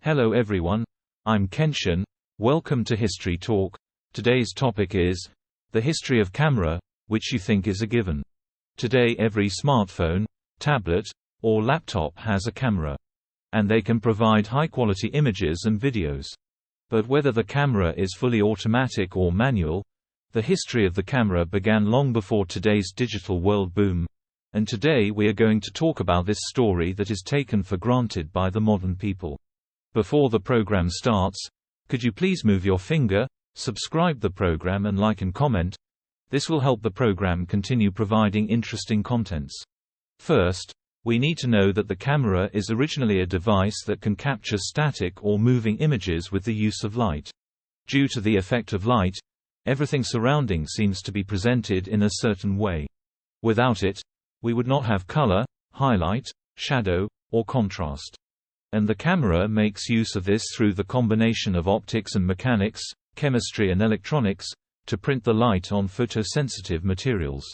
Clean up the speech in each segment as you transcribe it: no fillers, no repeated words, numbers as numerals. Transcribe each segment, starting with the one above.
Hello everyone, I'm Kenshin. Welcome to History Talk. Today's topic is the history of camera, which you think is a given. Today every smartphone, tablet, or laptop has a camera. And they can provide high-quality images and videos. But whether the camera is fully automatic or manual, the history of the camera began long before today's digital world boom. And today we are going to talk about this story that is taken for granted by the modern people. Before the program starts, could you please move your finger, subscribe the program and like and comment? This will help the program continue providing interesting contents. First, we need to know that the camera is originally a device that can capture static or moving images with the use of light. Due to the effect of light, everything surrounding seems to be presented in a certain way. Without it, we would not have color, highlight, shadow, or contrast. And the camera makes use of this through the combination of optics and mechanics, chemistry and electronics, to print the light on photosensitive materials.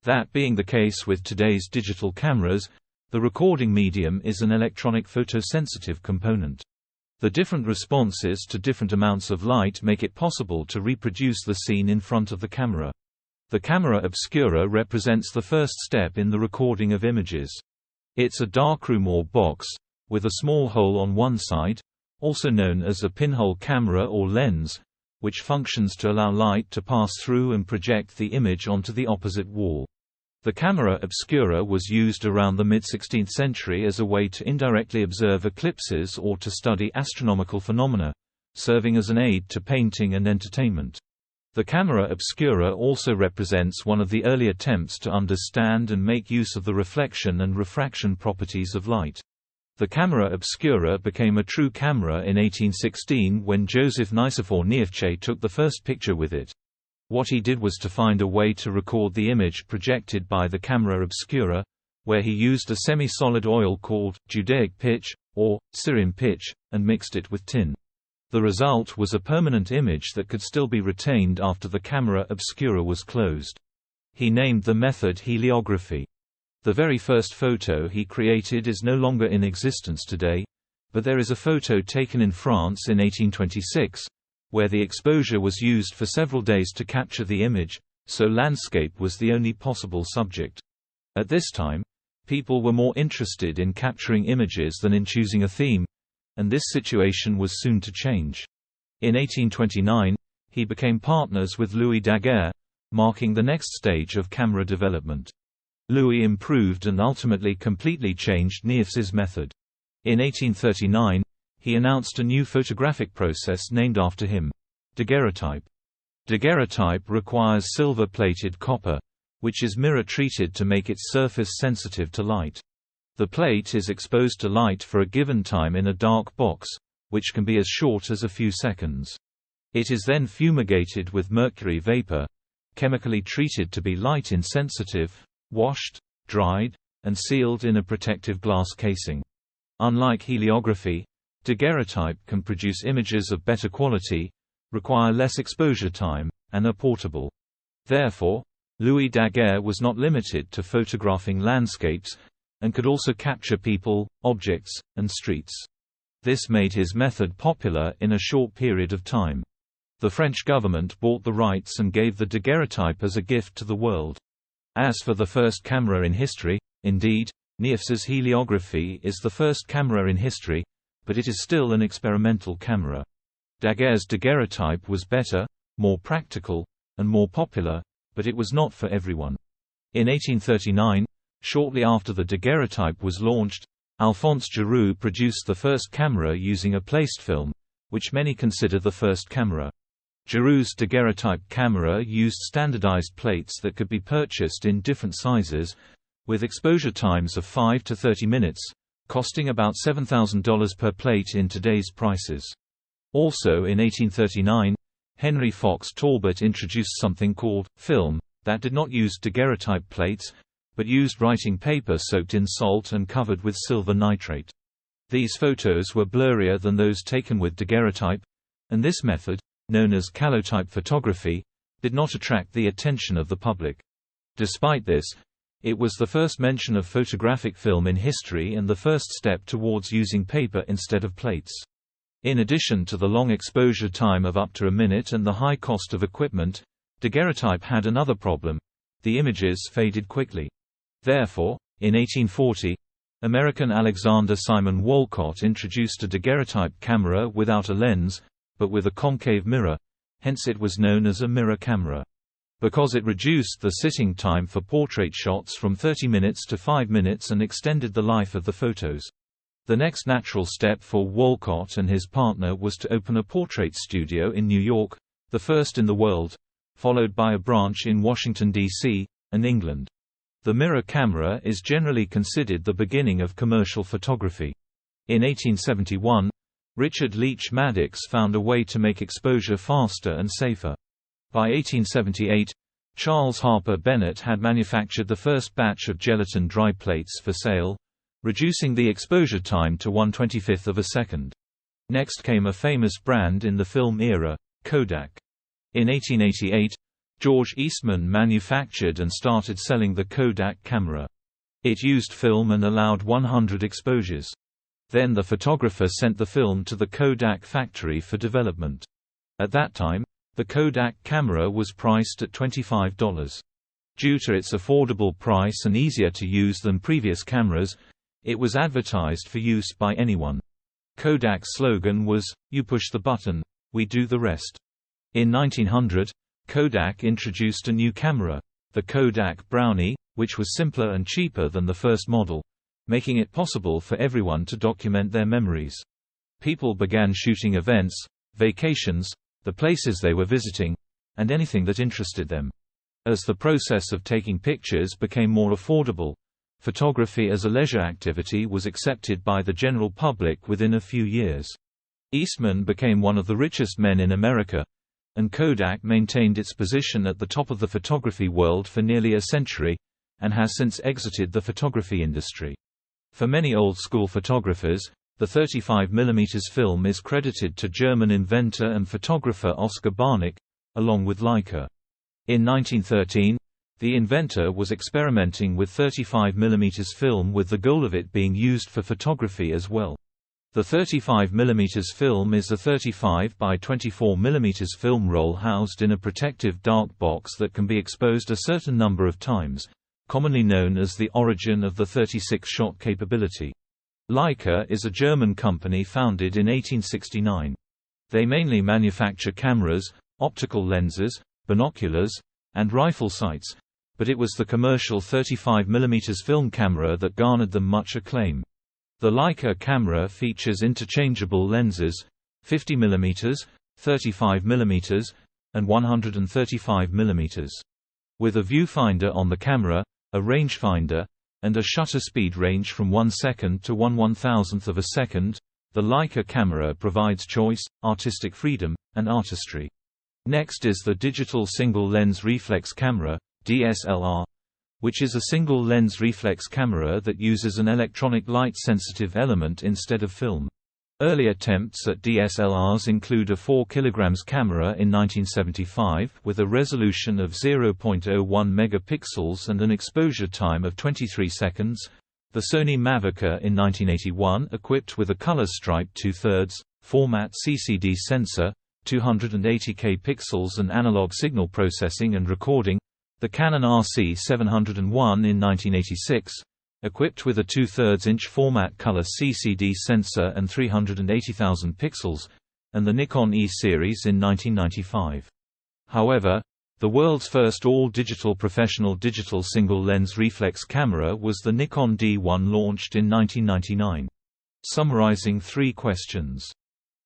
That being the case with today's digital cameras, the recording medium is an electronic photosensitive component. The different responses to different amounts of light make it possible to reproduce the scene in front of the camera. The camera obscura represents the first step in the recording of images. It's a darkroom or box, with a small hole on one side, also known as a pinhole camera or lens, which functions to allow light to pass through and project the image onto the opposite wall. The camera obscura was used around the mid-16th century as a way to indirectly observe eclipses or to study astronomical phenomena, serving as an aid to painting and entertainment. The camera obscura also represents one of the early attempts to understand and make use of the reflection and refraction properties of light. The camera obscura became a true camera in 1816 when Joseph Nicephore Niépce took the first picture with it. What he did was to find a way to record the image projected by the camera obscura, where he used a semi-solid oil called Judaic pitch, or Syrian pitch, and mixed it with tin. The result was a permanent image that could still be retained after the camera obscura was closed. He named the method heliography. The very first photo he created is no longer in existence today, but there is a photo taken in France in 1826, where the exposure was used for several days to capture the image, so landscape was the only possible subject. At this time, people were more interested in capturing images than in choosing a theme, and this situation was soon to change. In 1829, he became partners with Louis Daguerre, marking the next stage of camera development. Louis improved and ultimately completely changed Niépce's method. In 1839, he announced a new photographic process named after him: daguerreotype. Daguerreotype requires silver-plated copper, which is mirror-treated to make its surface sensitive to light. The plate is exposed to light for a given time in a dark box, which can be as short as a few seconds. It is then fumigated with mercury vapor, chemically treated to be light insensitive, washed, dried, and sealed in a protective glass casing. Unlike heliography, daguerreotype can produce images of better quality, require less exposure time, and are portable. Therefore, Louis Daguerre was not limited to photographing landscapes, and could also capture people, objects, and streets. This made his method popular in a short period of time. The French government bought the rights and gave the daguerreotype as a gift to the world. As for the first camera in history, indeed, Niépce's heliography is the first camera in history, but it is still an experimental camera. Daguerre's daguerreotype was better, more practical, and more popular, but it was not for everyone. In 1839, shortly after the daguerreotype was launched, Alphonse Jarreau produced the first camera using a placed film, which many consider the first camera. Jarreau's daguerreotype camera used standardized plates that could be purchased in different sizes, with exposure times of 5 to 30 minutes, costing about $7,000 per plate in today's prices. Also in 1839, Henry Fox Talbot introduced something called film, that did not use daguerreotype plates, but used writing paper soaked in salt and covered with silver nitrate. These photos were blurrier than those taken with daguerreotype, and this method, known as calotype photography, did not attract the attention of the public. Despite this, it was the first mention of photographic film in history and the first step towards using paper instead of plates. In addition to the long exposure time of up to a minute and the high cost of equipment, daguerreotype had another problem: the images faded quickly. Therefore, in 1840, American Alexander Simon Walcott introduced a daguerreotype camera without a lens, but with a concave mirror, hence it was known as a mirror camera. Because it reduced the sitting time for portrait shots from 30 minutes to 5 minutes and extended the life of the photos. The next natural step for Walcott and his partner was to open a portrait studio in New York, the first in the world, followed by a branch in Washington, D.C., and England. The mirror camera is generally considered the beginning of commercial photography. In 1871, Richard Leach Maddox found a way to make exposure faster and safer. By 1878, Charles Harper Bennett had manufactured the first batch of gelatin dry plates for sale, reducing the exposure time to 1/25 of a second. Next came a famous brand in the film era, Kodak. In 1888, George Eastman manufactured and started selling the Kodak camera. It used film and allowed 100 exposures. Then the photographer sent the film to the Kodak factory for development. At that time, the Kodak camera was priced at $25. Due to its affordable price and easier to use than previous cameras, it was advertised for use by anyone. Kodak's slogan was, "You push the button, we do the rest." In 1900, Kodak introduced a new camera, the Kodak Brownie, which was simpler and cheaper than the first model, making it possible for everyone to document their memories. People began shooting events, vacations, the places they were visiting, and anything that interested them. As the process of taking pictures became more affordable, photography as a leisure activity was accepted by the general public within a few years. Eastman became one of the richest men in America, and Kodak maintained its position at the top of the photography world for nearly a century, and has since exited the photography industry. For many old-school photographers, the 35mm film is credited to German inventor and photographer Oskar Barnack, along with Leica. In 1913, the inventor was experimenting with 35mm film with the goal of it being used for photography as well. The 35mm film is a 35 by 24mm film roll housed in a protective dark box that can be exposed a certain number of times, commonly known as the origin of the 36-shot capability. Leica is a German company founded in 1869. They mainly manufacture cameras, optical lenses, binoculars, and rifle sights, but it was the commercial 35mm film camera that garnered them much acclaim. The Leica camera features interchangeable lenses, 50mm, 35mm, and 135mm. With a viewfinder on the camera, a rangefinder, and a shutter speed range from 1 second to 1/1000th of a second, the Leica camera provides choice, artistic freedom, and artistry. Next is the digital single-lens reflex camera, DSLR, which is a single-lens reflex camera that uses an electronic light-sensitive element instead of film. Early attempts at DSLRs include a 4 kg camera in 1975 with a resolution of 0.01 megapixels and an exposure time of 23 seconds, the Sony Mavica in 1981 equipped with a color stripe 2/3 format CCD sensor, 280K pixels and analog signal processing and recording, the Canon RC701 in 1986, equipped with a 2/3-inch format color CCD sensor and 380,000 pixels, and the Nikon E-series in 1995. However, the world's first all-digital professional digital single-lens reflex camera was the Nikon D1 launched in 1999. Summarizing 3 questions.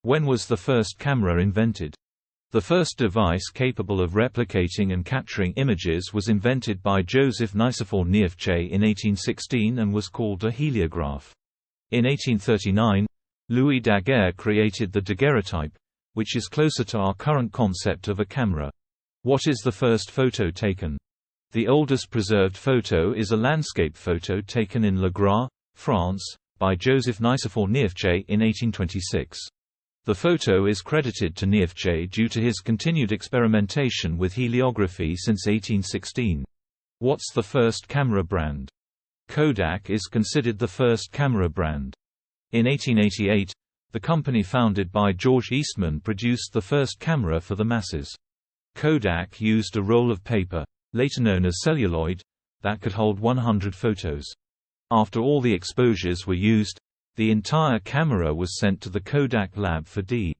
When was the first camera invented? The first device capable of replicating and capturing images was invented by Joseph Nicephore Niépce in 1816 and was called a heliograph. In 1839, Louis Daguerre created the daguerreotype, which is closer to our current concept of a camera. What is the first photo taken? The oldest preserved photo is a landscape photo taken in Le Gras, France, by Joseph Nicephore Niépce in 1826. The photo is credited to Niépce due to his continued experimentation with heliography since 1816. What's the first camera brand? Kodak is considered the first camera brand. In 1888, The company founded by George Eastman produced the first camera for the masses. Kodak used a roll of paper, later known as celluloid, that could hold 100 photos. After all the exposures were used, the entire camera was sent to the Kodak lab for D.